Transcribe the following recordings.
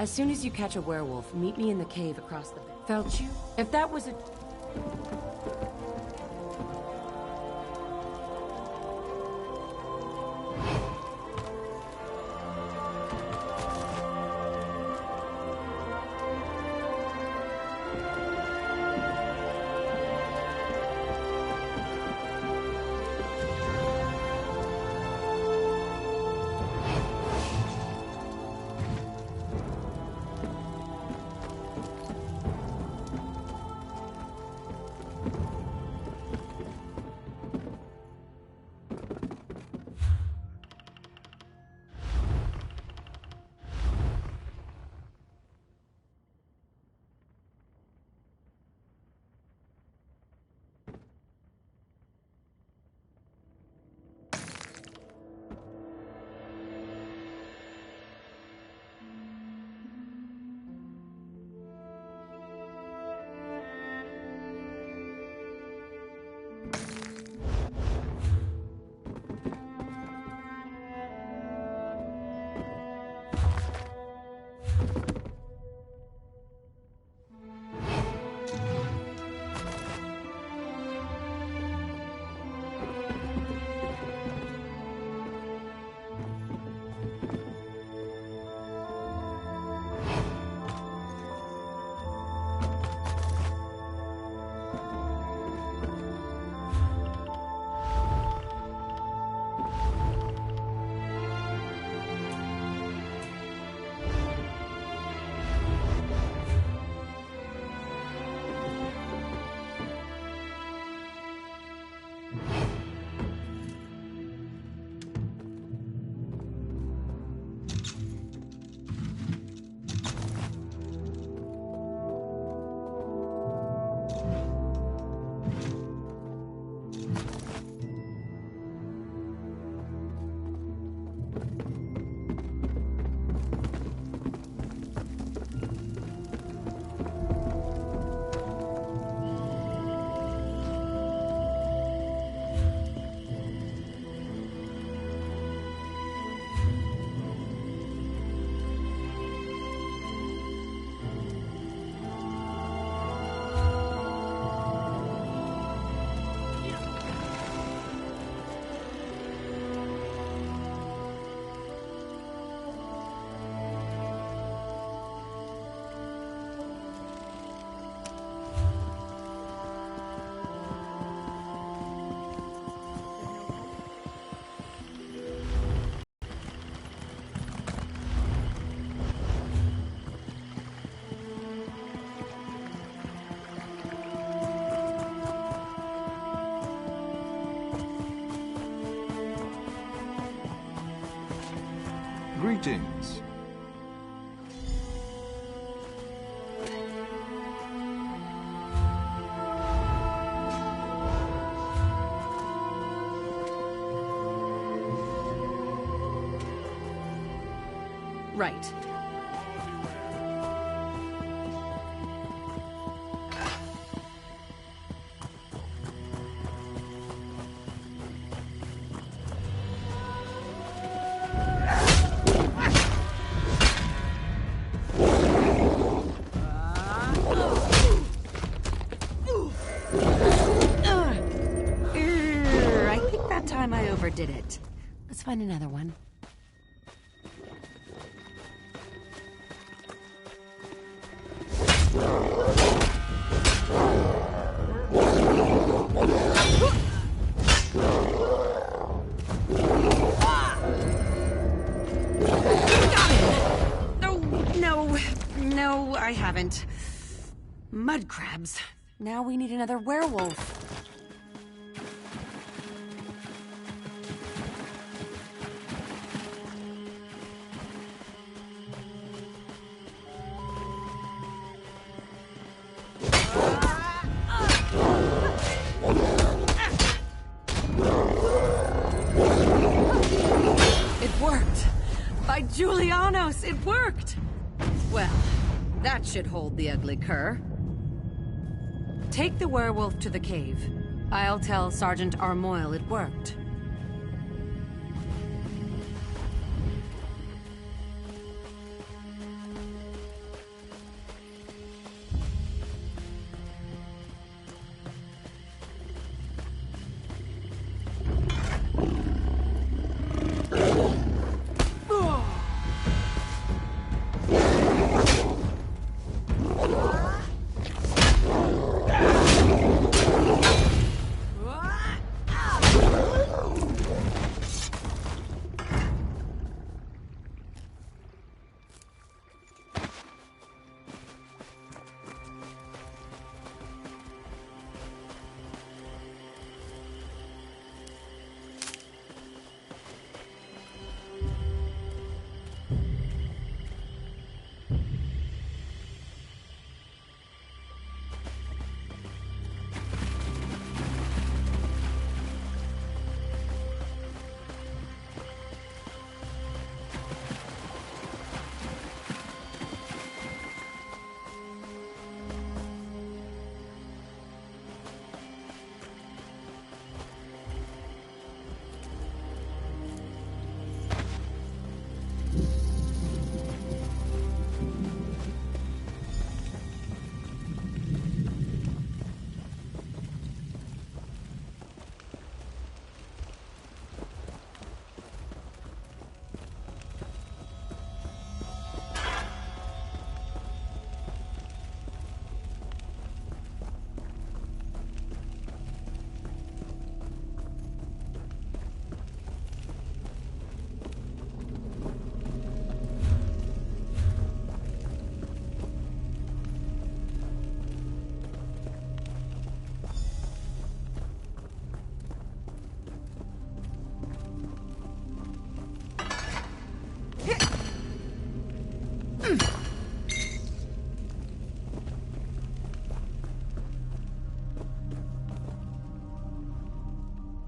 As soon as you catch a werewolf, meet me in the cave across the... Felt you? If that was a... Greetings. Right. I overdid it. Let's find another one. No, I haven't. Mud crabs. Now we need another werewolf. By Julianos, it worked! Well, that should hold the ugly cur. Take the werewolf to the cave. I'll tell Sergeant Armoyle it worked.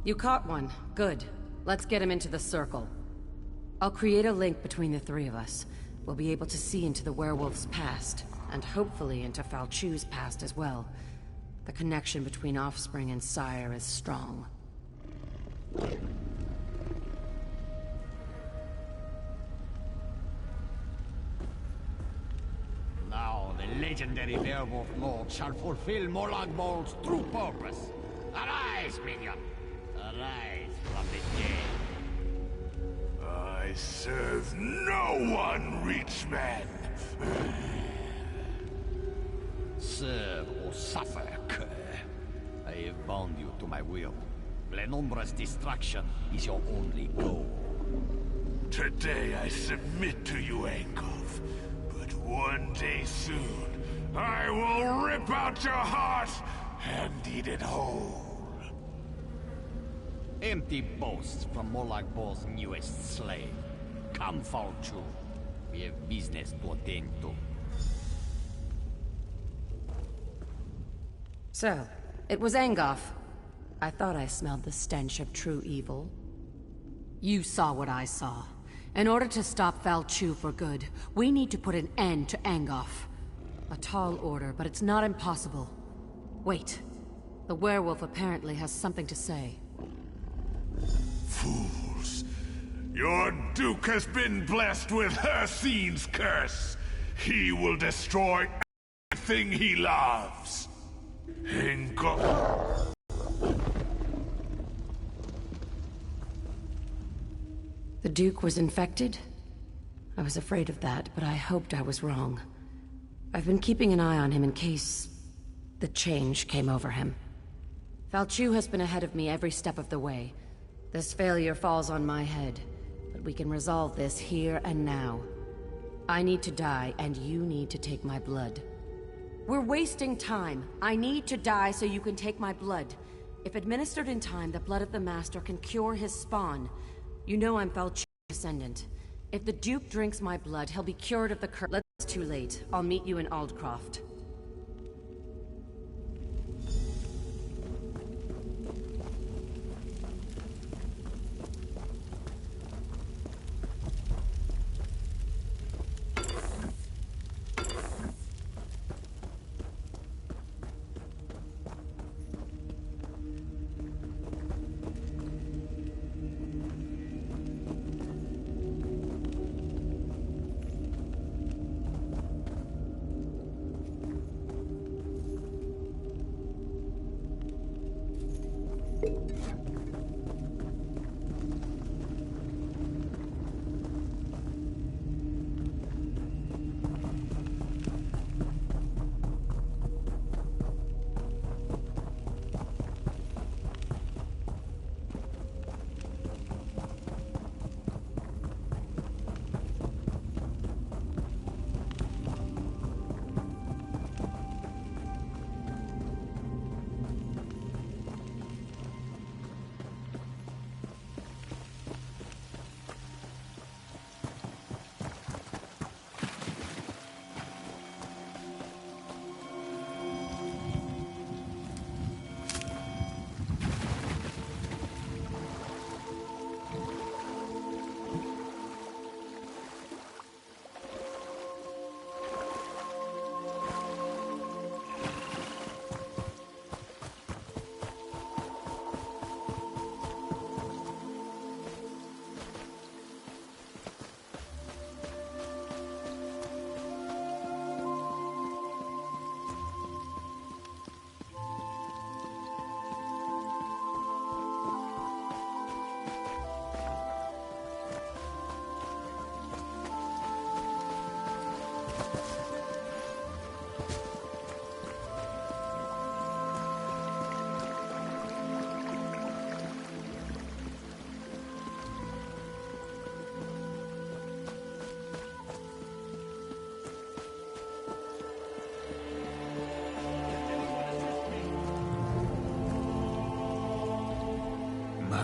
You caught one. Good. Let's get him into the circle. I'll create a link between the three of us. We'll be able to see into the werewolf's past, and hopefully into Falchu's past as well. The connection between offspring and sire is strong. Now the legendary werewolf lord shall fulfill Molag Bol's true purpose. Arise, minion! Arise from the dead. I serve no one, Reachman! Serve or suffer, cur. I have bound you to my will. Lenumbra's destruction is your only goal. Today I submit to you, Angkov. But one day soon, I will rip out your heart and eat it whole. Empty boasts from Molag Bol's newest slave. Come, Falchu. We have business to attend to. So, it was Angkov. I thought I smelled the stench of true evil. You saw what I saw. In order to stop Falchu for good, we need to put an end to Angkov. A tall order, but it's not impossible. Wait. The werewolf apparently has something to say. Fools. Your Duke has been blessed with Hircine's curse. He will destroy everything he loves. Angkov. The Duke was infected? I was afraid of that, but I hoped I was wrong. I've been keeping an eye on him in case the change came over him. Falchu has been ahead of me every step of the way. This failure falls on my head, but we can resolve this here and now. I need to die, and you need to take my blood. We're wasting time. I need to die so you can take my blood. If administered in time, the blood of the Master can cure his spawn. You know I'm Falchu's descendant. If the Duke drinks my blood, he'll be cured of the curse. It's too late. I'll meet you in Aldcroft.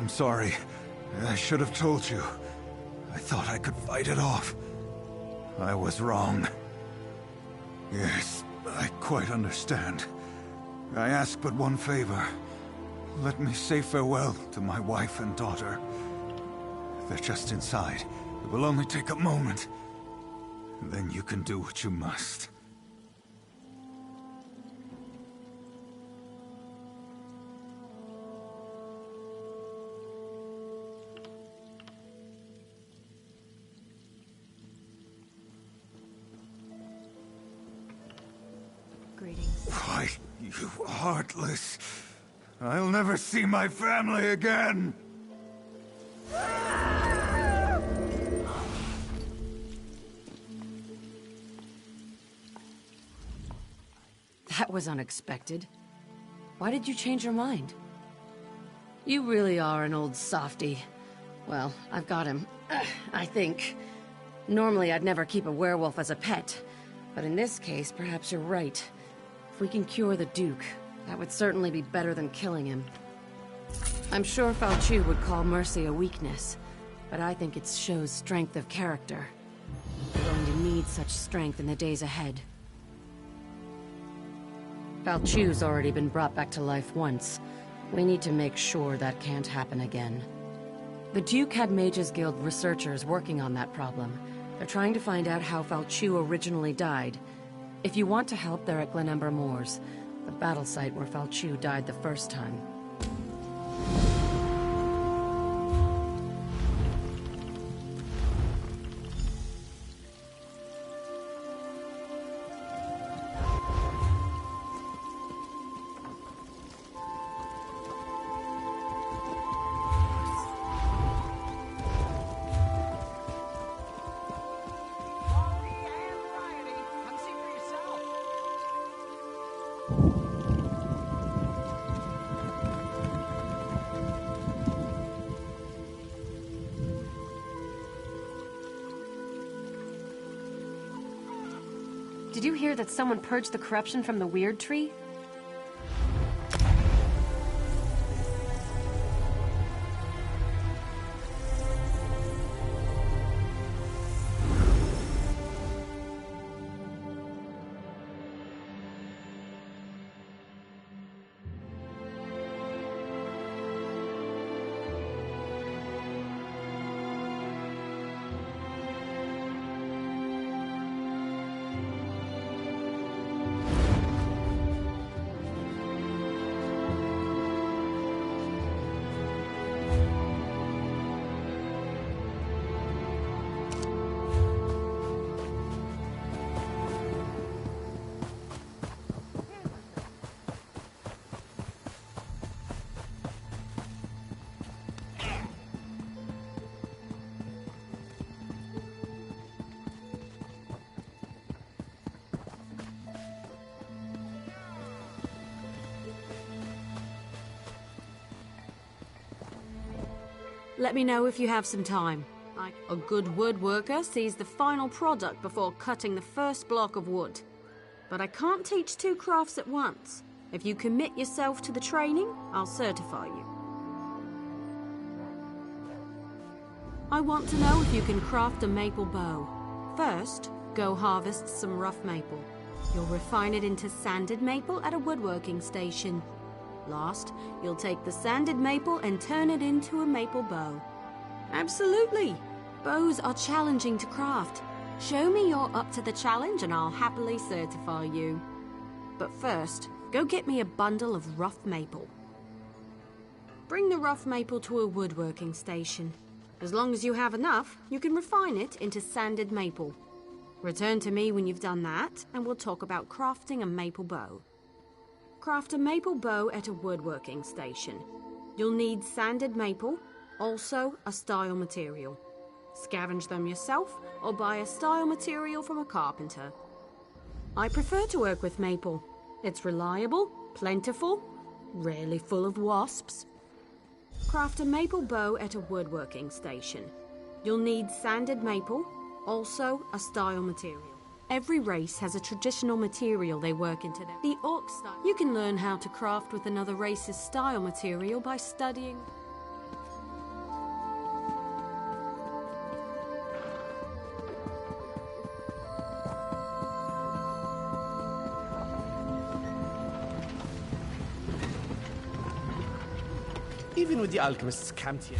I'm sorry. I should have told you. I thought I could fight it off. I was wrong. Yes, I quite understand. I ask but one favor. let me say farewell to my wife and daughter. They're just inside. It will only take a moment. Then you can do what you must. Greetings. Why, you heartless. I'll never see my family again! That was unexpected. Why did you change your mind? You really are an old softy. Well, I've got him. I think. Normally I'd never keep a werewolf as a pet, but in this case, perhaps you're right. If we can cure the Duke, that would certainly be better than killing him. I'm sure Falchu would call mercy a weakness, but I think it shows strength of character. We're going to need such strength in the days ahead. Falchu's already been brought back to life once. We need to make sure that can't happen again. The Duke had Mages Guild researchers working on that problem. They're trying to find out how Falchu originally died. If you want to help, they're at Glenember Moors, the battle site where Falchu died the first time. Did you hear that someone purged the corruption from the Weird Tree? Let me know if you have some time. A good woodworker sees the final product before cutting the first block of wood. But I can't teach two crafts at once. If you commit yourself to the training, I'll certify you. I want to know if you can craft a maple bow. First, go harvest some rough maple. You'll refine it into sanded maple at a woodworking station. Last, you'll take the sanded maple and turn it into a maple bow. Absolutely! Bows are challenging to craft. Show me you're up to the challenge and I'll happily certify you. But first, go get me a bundle of rough maple. Bring the rough maple to a woodworking station. As long as you have enough, you can refine it into sanded maple. Return to me when you've done that, and we'll talk about crafting a maple bow. Craft a maple bow at a woodworking station. You'll need sanded maple, also a style material. Scavenge them yourself or buy a style material from a carpenter. I prefer to work with maple. It's reliable, plentiful, rarely full of wasps. Craft a maple bow at a woodworking station. You'll need sanded maple, also a style material. Every race has a traditional material they work into them. The orc style. You can learn how to craft with another race's style material by studying. Even with the alchemists camped here.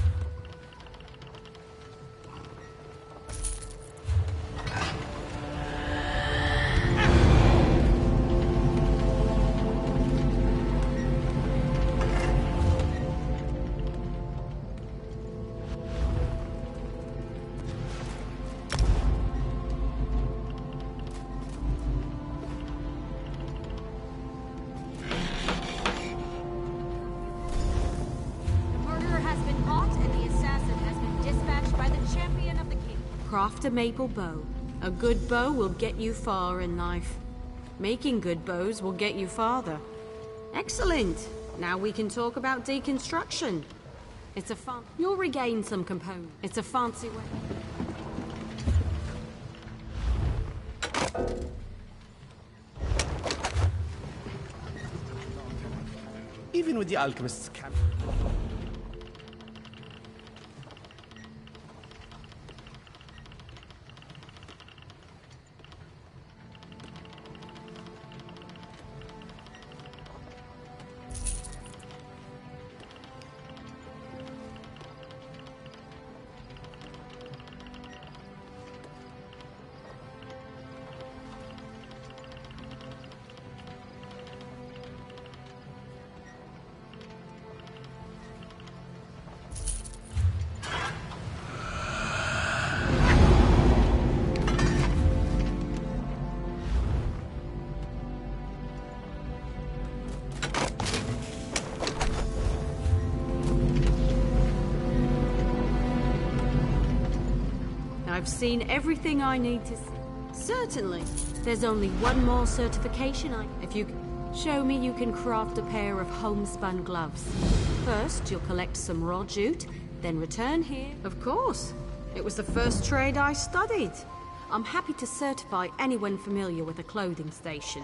Craft a maple bow. A good bow will get you far in life. Making good bows will get you farther. Excellent! Now we can talk about deconstruction. It's a fun... You'll regain some components. It's a fancy way. Even with the alchemists camp. I've seen everything I need to see. Certainly. There's only one more certification If you show me you can craft a pair of homespun gloves. First, you'll collect some raw jute, then return here. Of course. It was the first trade I studied. I'm happy to certify anyone familiar with a clothing station.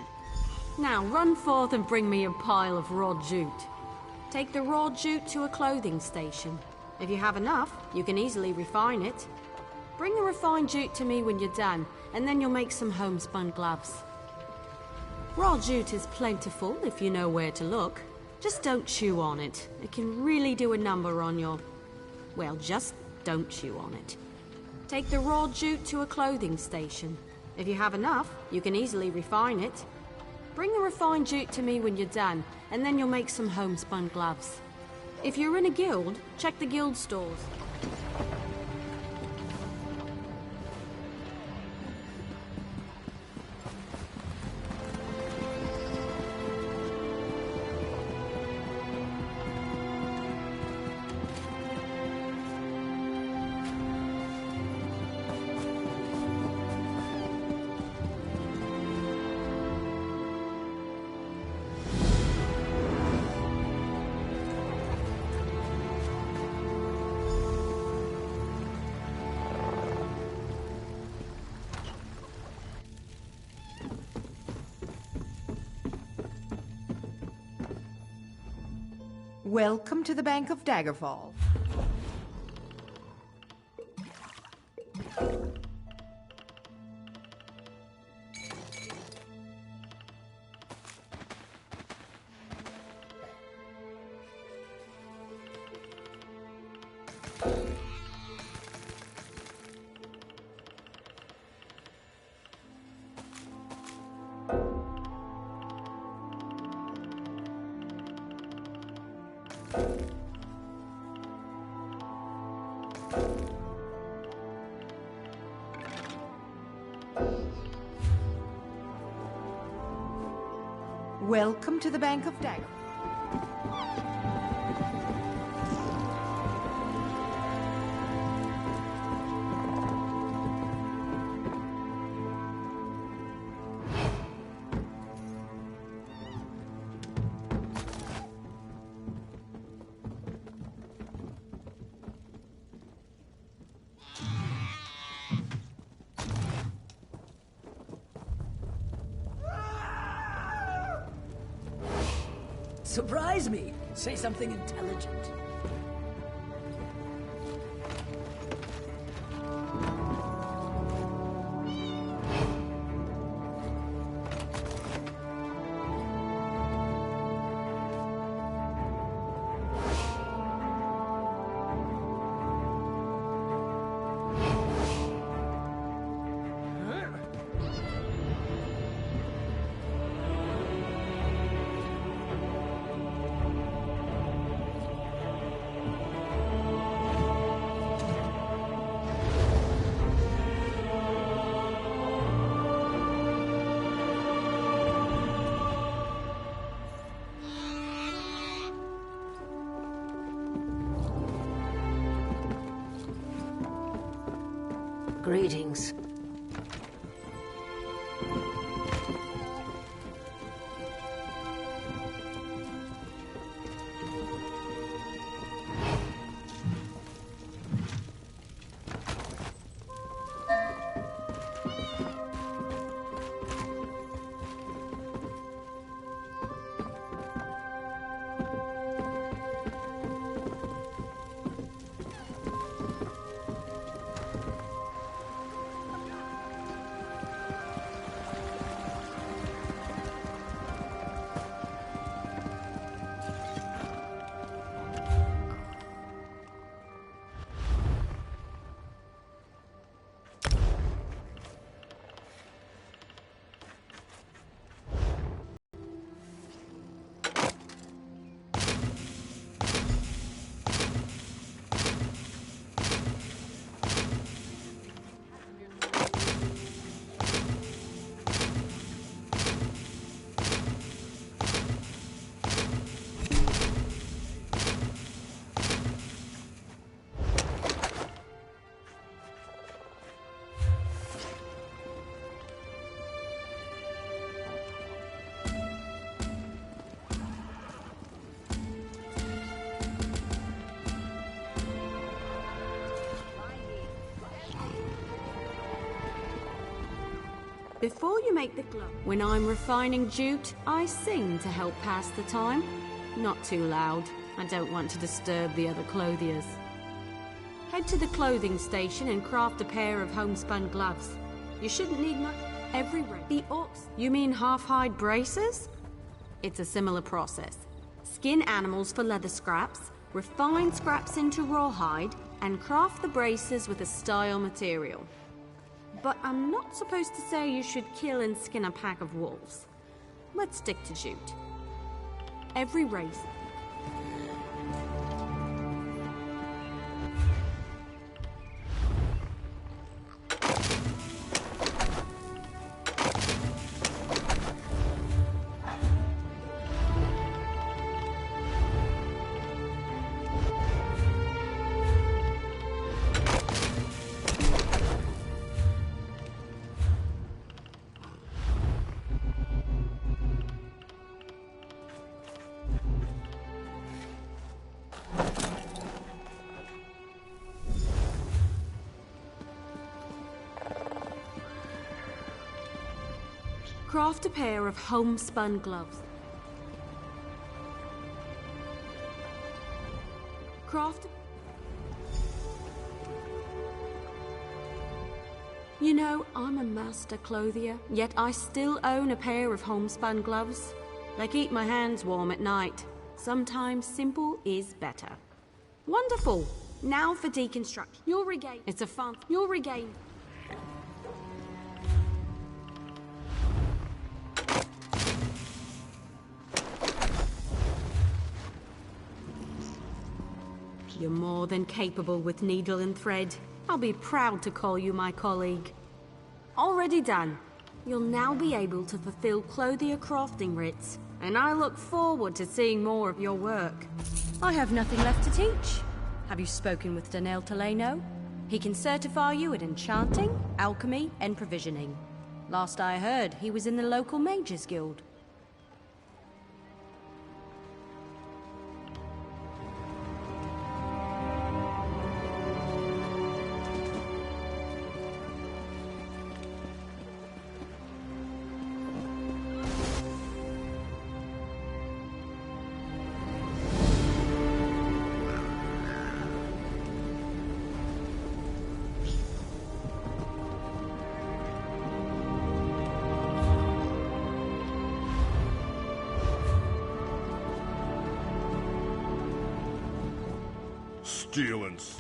Now, run forth and bring me a pile of raw jute. Take the raw jute to a clothing station. If you have enough, you can easily refine it. Bring the refined jute to me when you're done, and then you'll make some homespun gloves. Raw jute is plentiful if you know where to look. Just don't chew on it. It can really do a number on your... Well, just don't chew on it. Take the raw jute to a clothing station. If you have enough, you can easily refine it. Bring the refined jute to me when you're done, and then you'll make some homespun gloves. If you're in a guild, check the guild stores. Welcome to the Bank of Daggerfall. Welcome to the Bank of Daggerfall. Surprise me! Say something intelligent. Greetings. Before you make the glove, when I'm refining jute, I sing to help pass the time. Not too loud. I don't want to disturb the other clothiers. Head to the clothing station and craft a pair of homespun gloves. You shouldn't need much. The orcs. You mean half-hide braces? It's a similar process. Skin animals for leather scraps, refine scraps into rawhide, and craft the braces with a style material. But I'm not supposed to say you should kill and skin a pack of wolves. Let's stick to jute. Every race. Craft a pair of homespun gloves. You know, I'm a master clothier, yet I still own a pair of homespun gloves. They keep my hands warm at night. Sometimes simple is better. Wonderful! Now for deconstruction. You'll regain. It's a fun. You'll regain. You're more than capable with needle and thread. I'll be proud to call you my colleague. Already done. You'll now be able to fulfill clothier crafting writs, and I look forward to seeing more of your work. I have nothing left to teach. Have you spoken with Daniel Teleno? He can certify you at enchanting, alchemy, and provisioning. Last I heard, he was in the local Mages Guild. Stealings.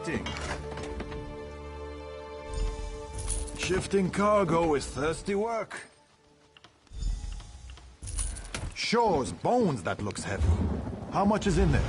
waiting. Shifting cargo is thirsty work. Shows bones that looks heavy. How much is in there?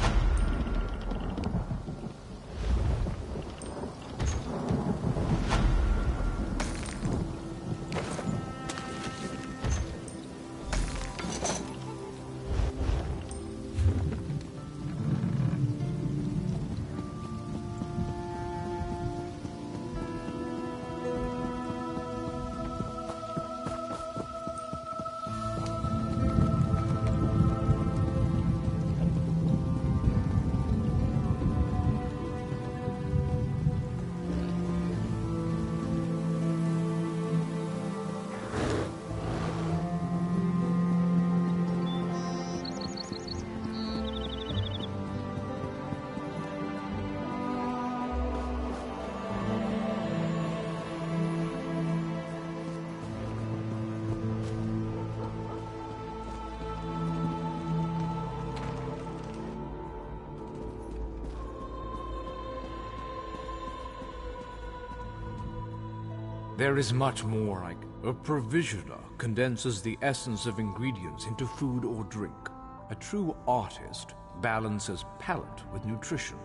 There is much more like a provisioner condenses the essence of ingredients into food or drink. A true artist balances palate with nutrition.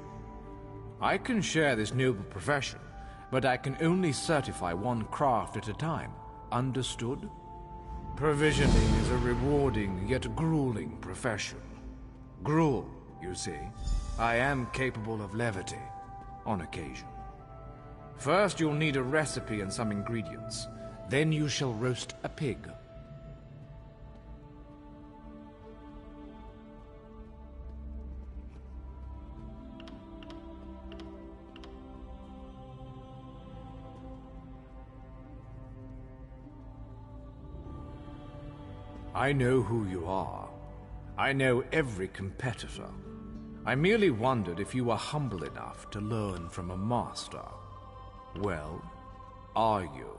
I can share this noble profession, but I can only certify one craft at a time. Understood? Provisioning is a rewarding yet grueling profession. Gruel, you see. I am capable of levity, on occasion. First, you'll need a recipe and some ingredients. Then you shall roast a pig. I know who you are. I know every competitor. I merely wondered if you were humble enough to learn from a master. Well, are you?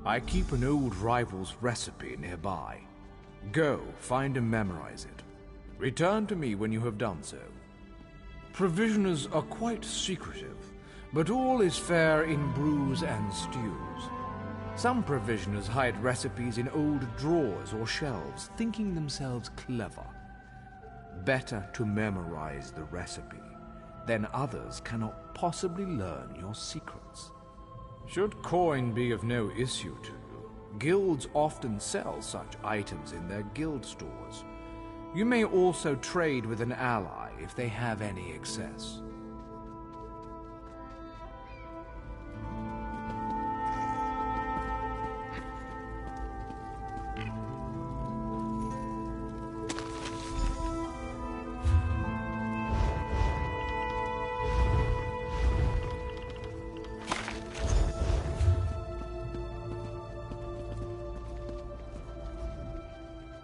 I keep an old rival's recipe nearby. Go, find and memorize it. Return to me when you have done so. Provisioners are quite secretive, but all is fair in brews and stews. Some provisioners hide recipes in old drawers or shelves, thinking themselves clever. Better to memorize the recipe. Then others cannot possibly learn your secrets. Should coin be of no issue to you, guilds often sell such items in their guild stores. You may also trade with an ally if they have any excess.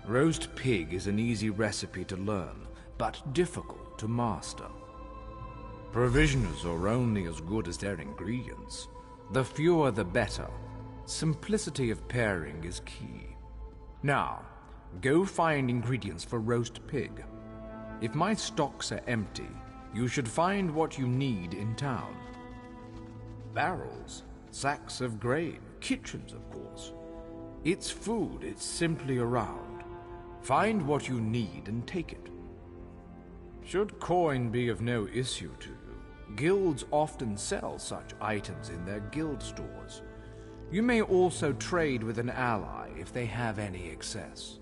Roast pig is an easy recipe to learn, but difficult to master. Provisioners are only as good as their ingredients. The fewer the better. Simplicity of pairing is key. Now, go find ingredients for roast pig. If my stocks are empty, you should find what you need in town. Barrels, sacks of grain, kitchens, of course. It's food, it's simply around. Find what you need and take it. Should coin be of no issue to you, guilds often sell such items in their guild stores. You may also trade with an ally if they have any excess.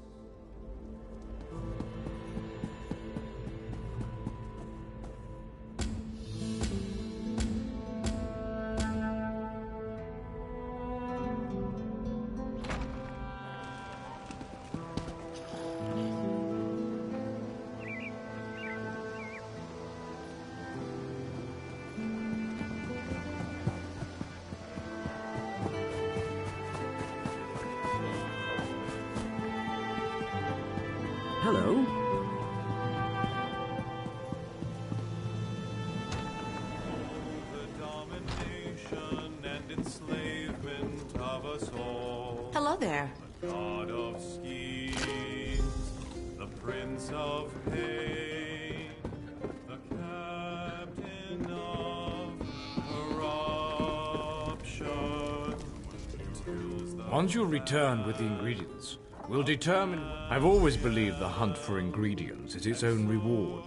Hello? The domination and enslavement of us all. Hello there. The god of schemes, the prince of pain, the cat. Once you return with the ingredients, we'll determine... I've always believed the hunt for ingredients is its own reward.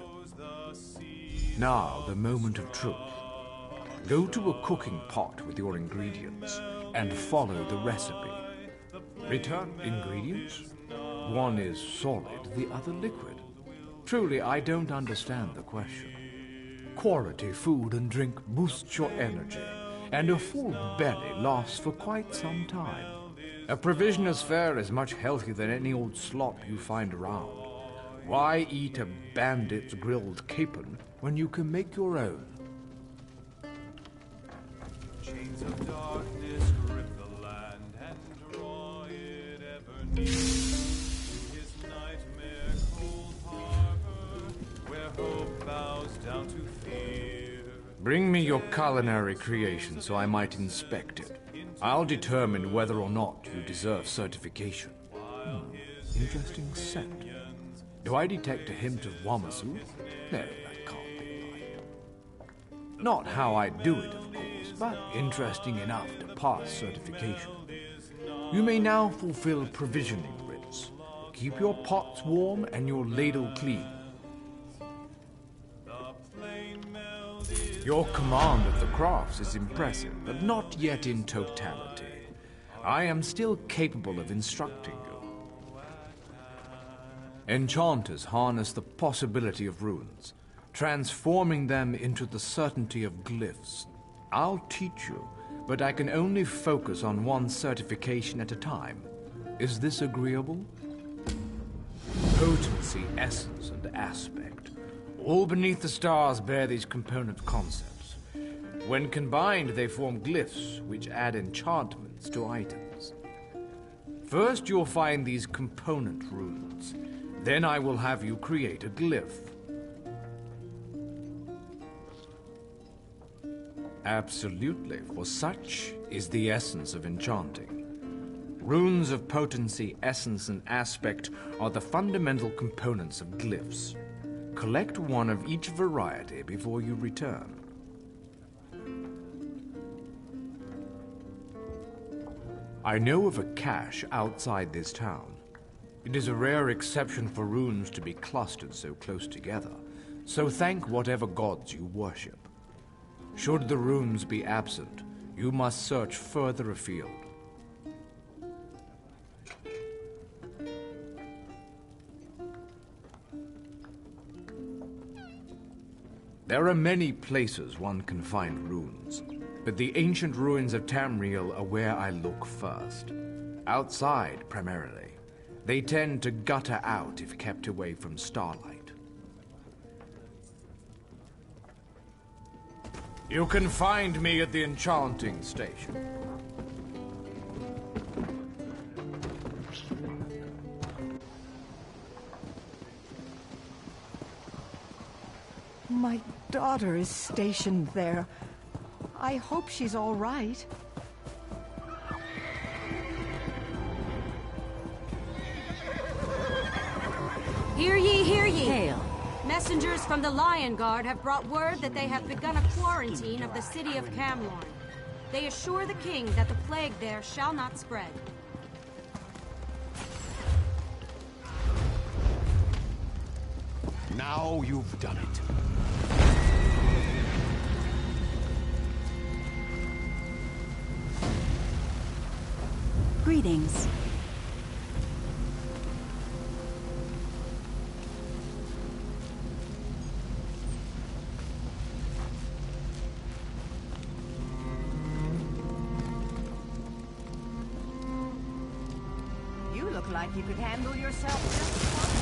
Now, the moment of truth. Go to a cooking pot with your ingredients and follow the recipe. Return ingredients? One is solid, the other liquid. Truly, I don't understand the question. Quality food and drink boosts your energy, and a full belly lasts for quite some time. A provisioner's fare is much healthier than any old slop you find around. Why eat a bandit's grilled capon when you can make your own? Chains of darkness grip the land and draw it ever near to his nightmare cold harbor, where hope bows down to fear. Bring me your culinary creation so I might inspect it. I'll determine whether or not you deserve certification. Interesting scent. Do I detect a hint of Wamasu? No, that can't be right. Not how I do it, of course, but interesting enough to pass certification. You may now fulfill provisioning rites. Keep your pots warm and your ladle clean. Your command of the crafts is impressive, but not yet in totality. I am still capable of instructing you. Enchanters harness the possibility of runes, transforming them into the certainty of glyphs. I'll teach you, but I can only focus on one certification at a time. Is this agreeable? Potency, essence, and aspect. All beneath the stars bear these component concepts. When combined, they form glyphs, which add enchantments to items. First, you'll find these component runes. Then I will have you create a glyph. Absolutely, for such is the essence of enchanting. Runes of potency, essence, and aspect are the fundamental components of glyphs. Collect one of each variety before you return. I know of a cache outside this town. It is a rare exception for runes to be clustered so close together, so thank whatever gods you worship. Should the runes be absent, you must search further afield. There are many places one can find runes, but the ancient ruins of Tamriel are where I look first. Outside, primarily. They tend to gutter out if kept away from starlight. You can find me at the enchanting station. My daughter is stationed there. I hope she's all right. Hear ye, hear ye! Hail. Messengers from the Lion Guard have brought word that they have begun a quarantine of the city of Camlorn. They assure the king that the plague there shall not spread. Now you've done it. Greetings. You look like you could handle yourself just fine.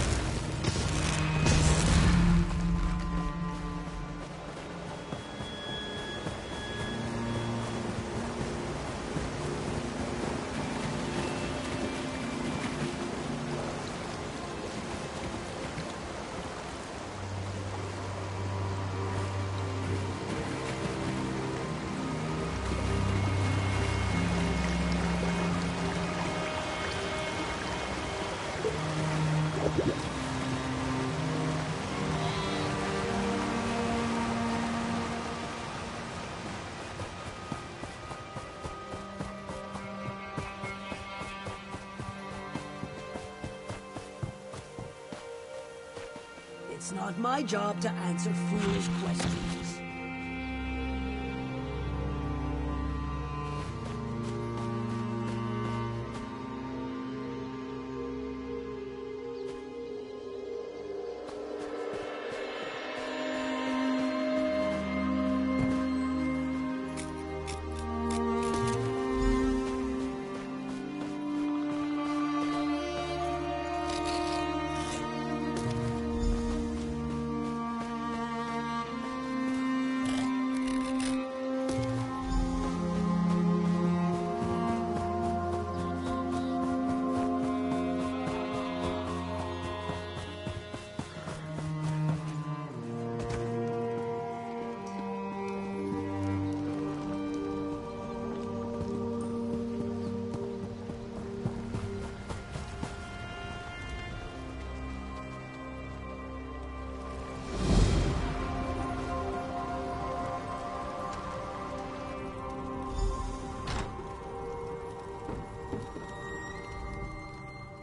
It's not my job to answer foolish questions.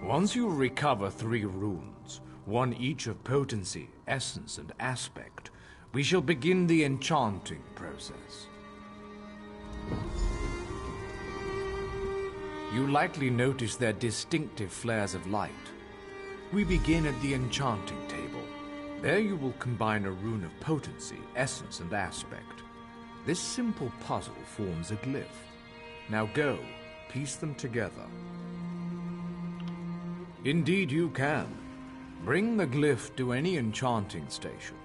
Once you recover 3 runes, one each of potency, essence, and aspect, we shall begin the enchanting process. You likely notice their distinctive flares of light. We begin at the enchanting table. There you will combine a rune of potency, essence, and aspect. This simple puzzle forms a glyph. Now go, piece them together. Indeed you can. Bring the glyph to any enchanting station.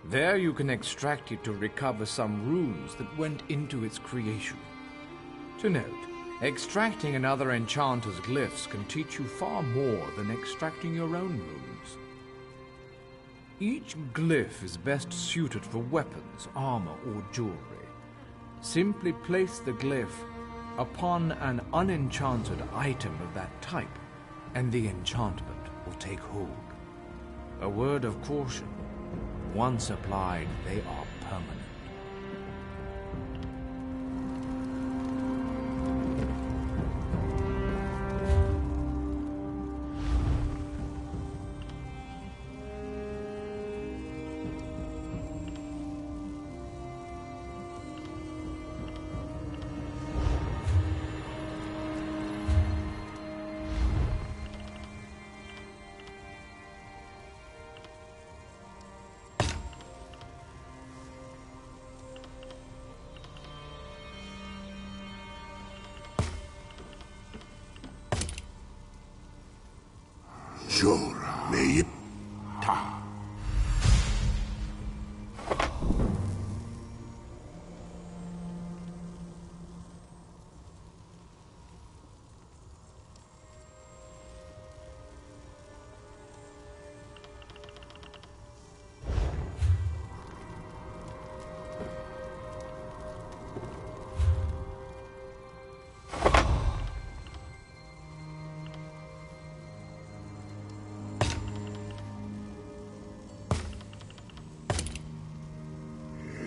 There you can extract it to recover some runes that went into its creation. To note, extracting another enchanter's glyphs can teach you far more than extracting your own runes. Each glyph is best suited for weapons, armor, or jewelry. Simply place the glyph upon an unenchanted item of that type, and the enchantment will take hold. A word of caution: once applied, they are permanent.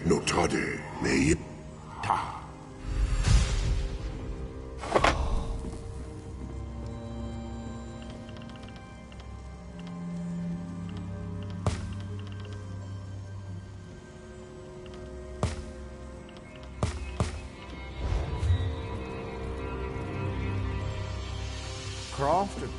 Notade Meip Ta. Crafted.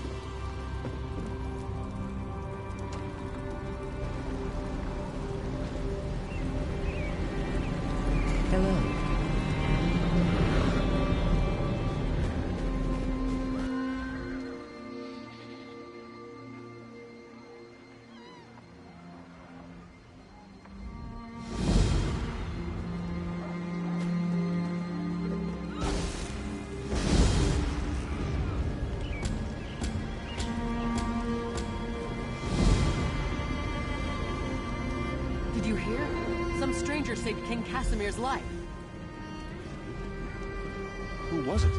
Did you hear? Some stranger saved King Casimir's life. Who was it?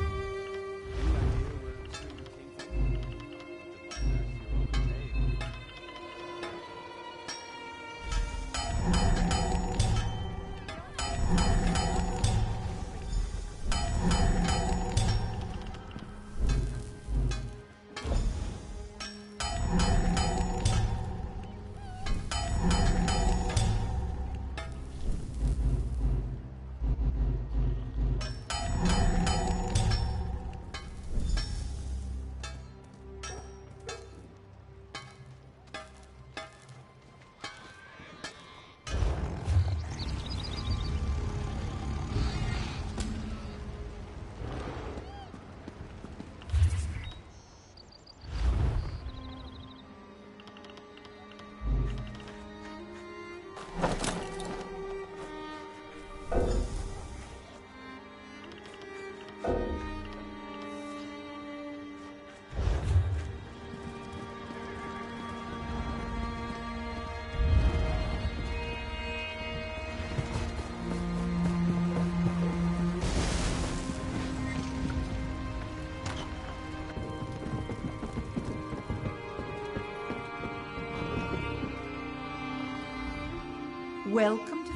Welcome to...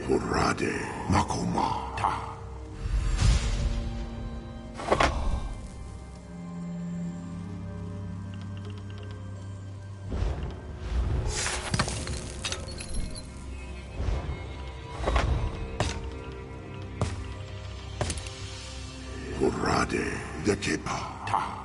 Horade Makomata. Horade Dekepata.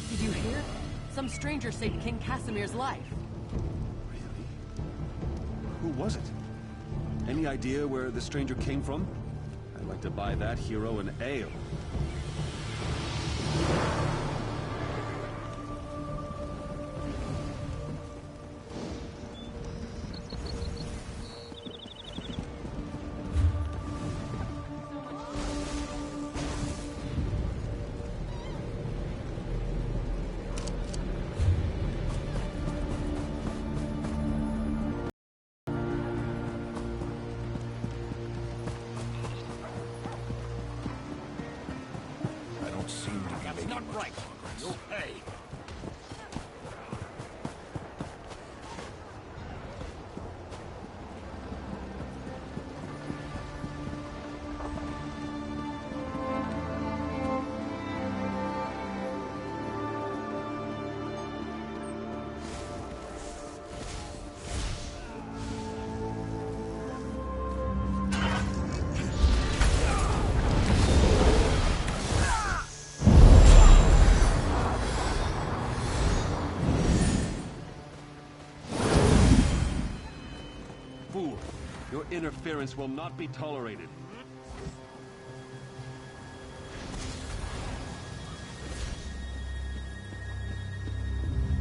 Did you hear? Some stranger saved King Casimir's life. Who was it? Any idea where the stranger came from? I'd like to buy that hero an ale. Your interference will not be tolerated.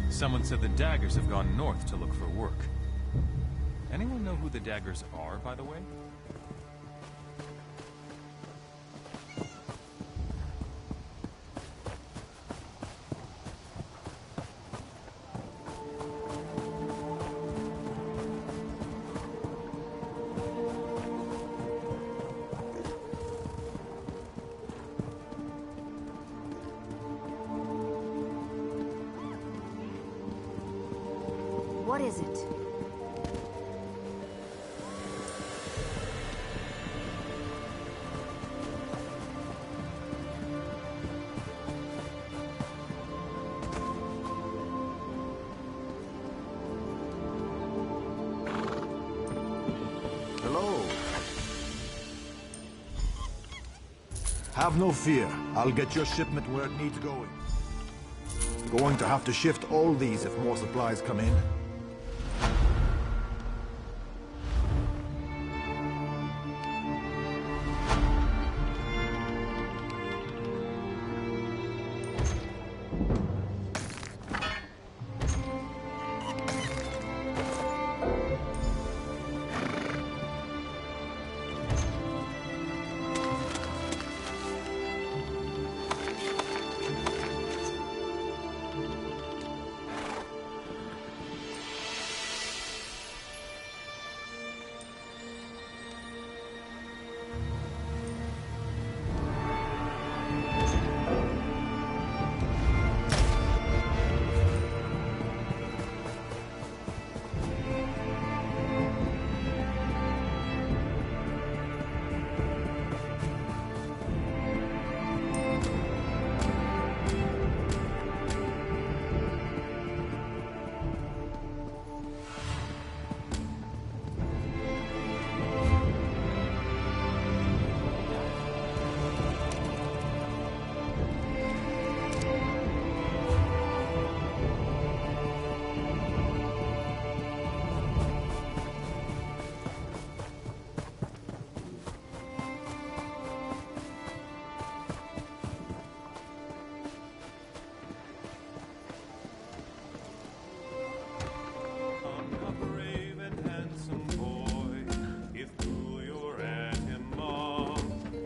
Someone said the Daggers have gone north to look for work. Anyone know who the Daggers are, by the way? What is it? Hello. Have no fear. I'll get your shipment where it needs going. Going to have to shift all these if more supplies come in.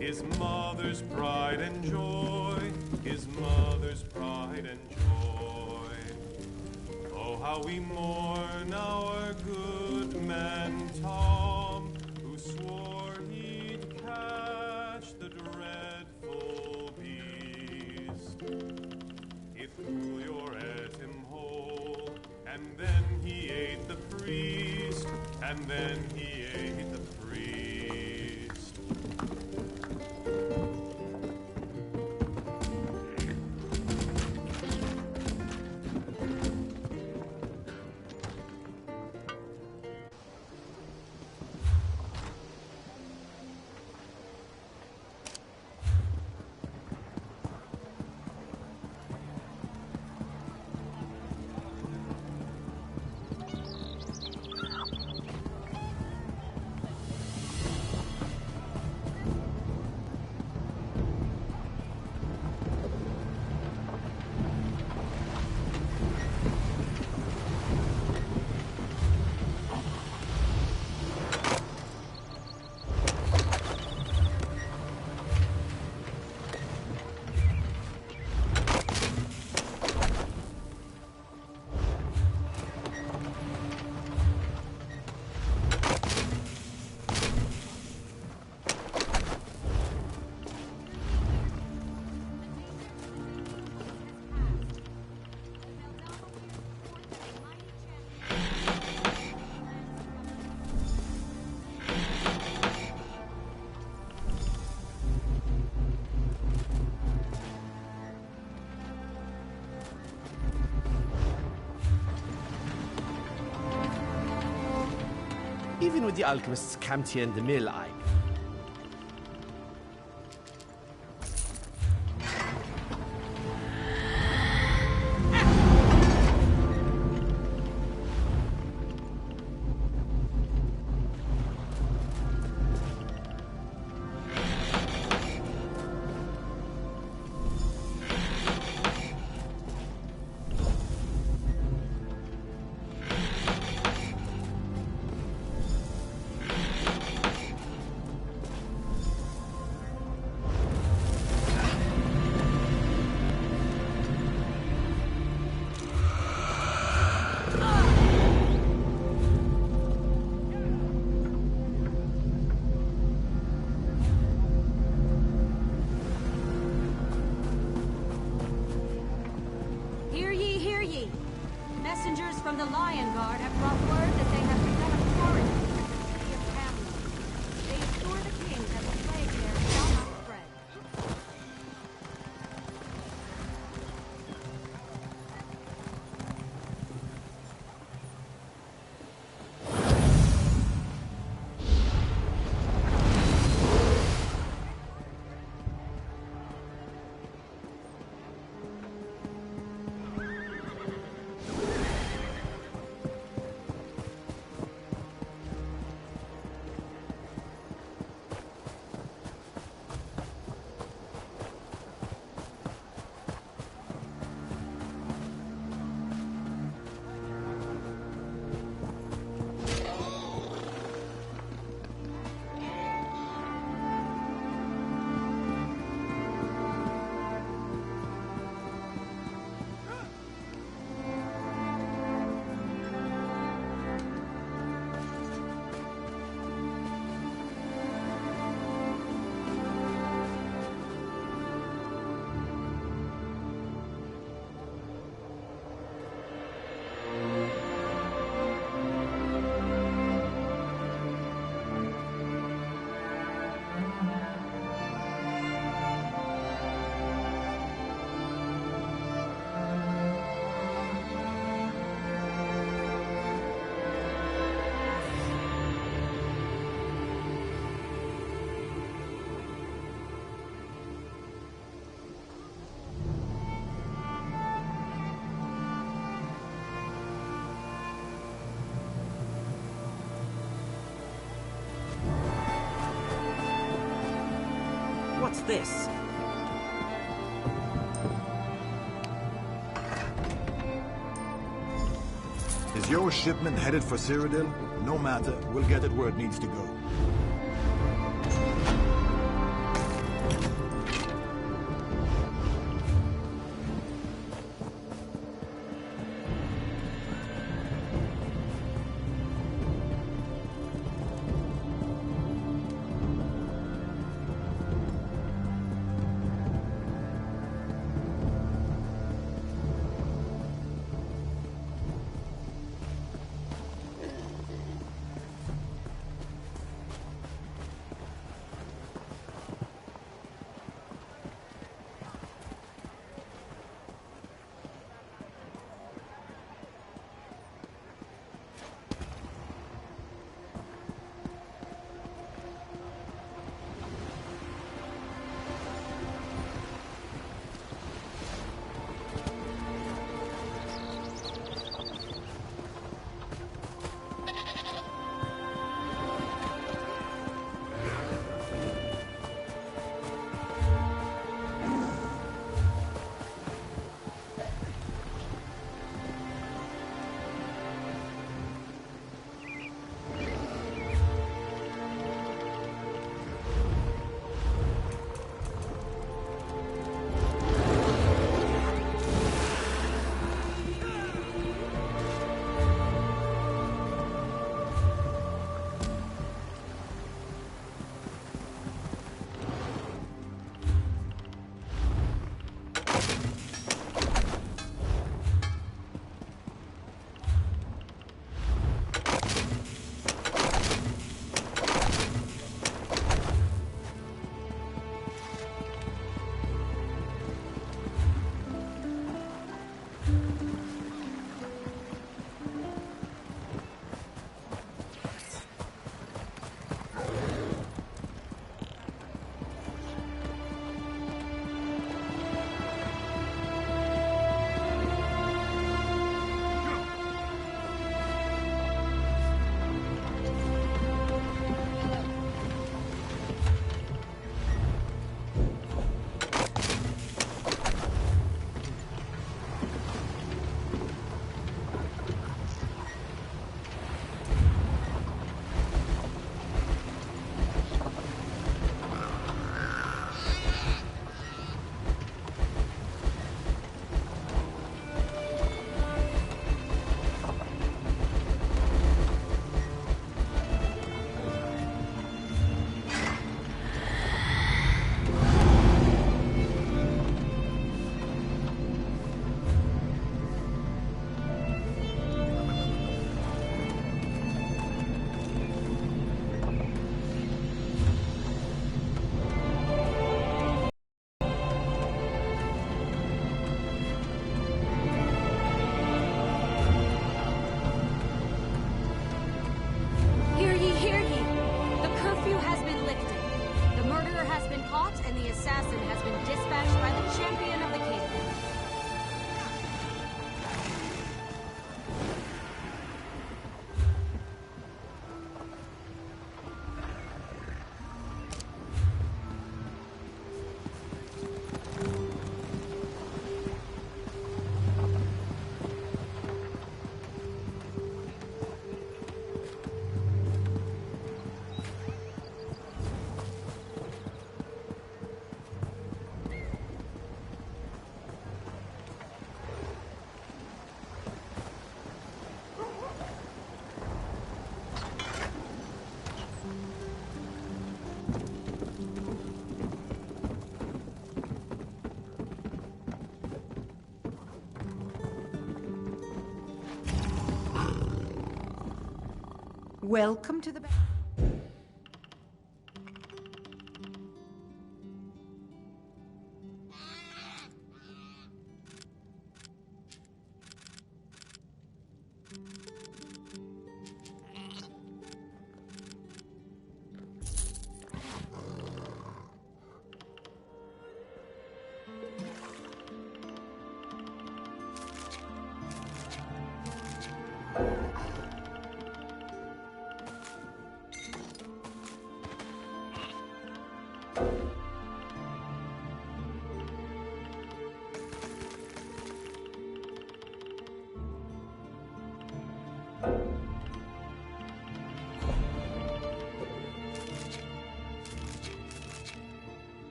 His mother's pride and joy, his mother's pride and joy. Oh, how we mourn our good man Tom, who swore he'd catch the dreadful beast. It threw your at him whole, and then he ate the priest, and then he ate the priest. Even with the alchemists camped here in the mill, Those from the Lion Guard have brought word that they have begun a quarantine in the city of Camelot. They assure the king that the plague there shall not spread. What's this? Is your shipment headed for Cyrodiil? No matter, we'll get it where it needs to go. Welcome to the...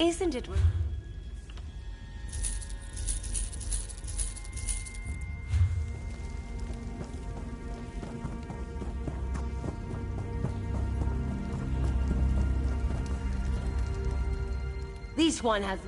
Isn't it? This one has...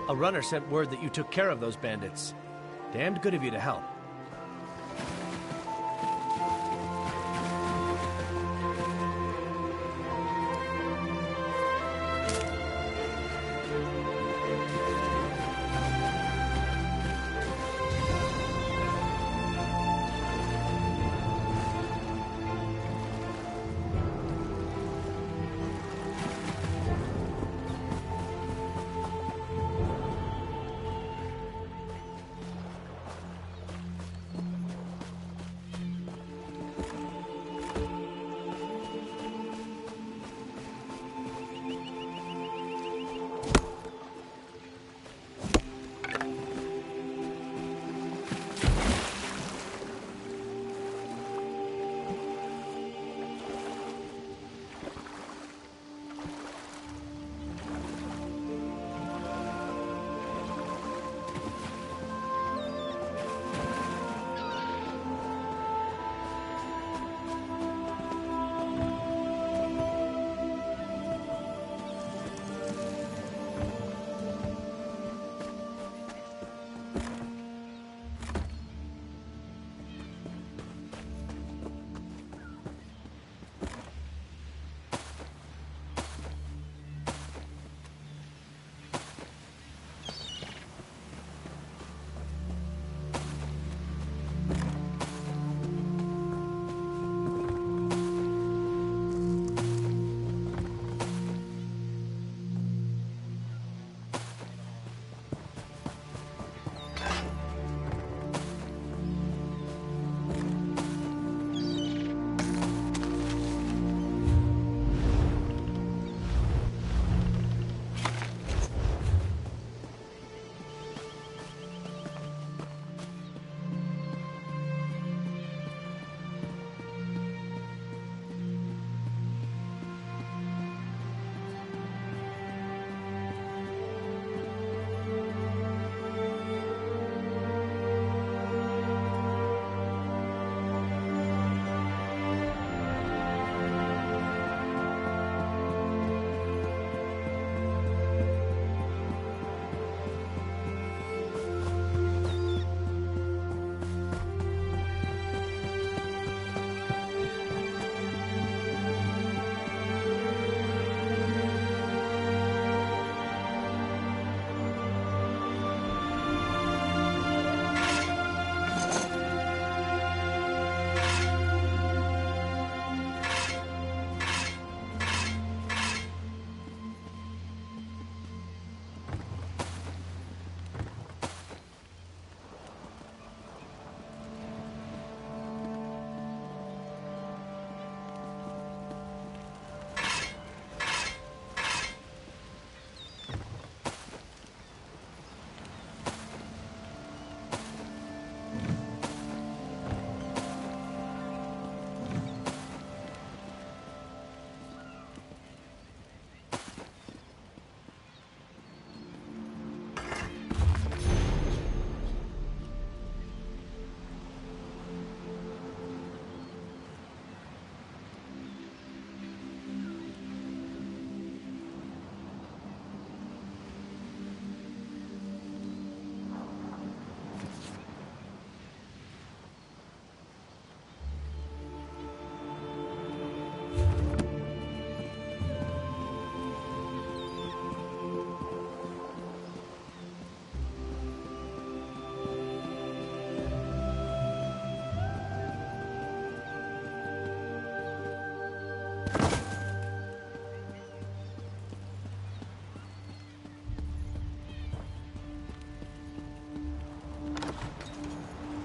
A runner sent word that you took care of those bandits. Damned good of you to help.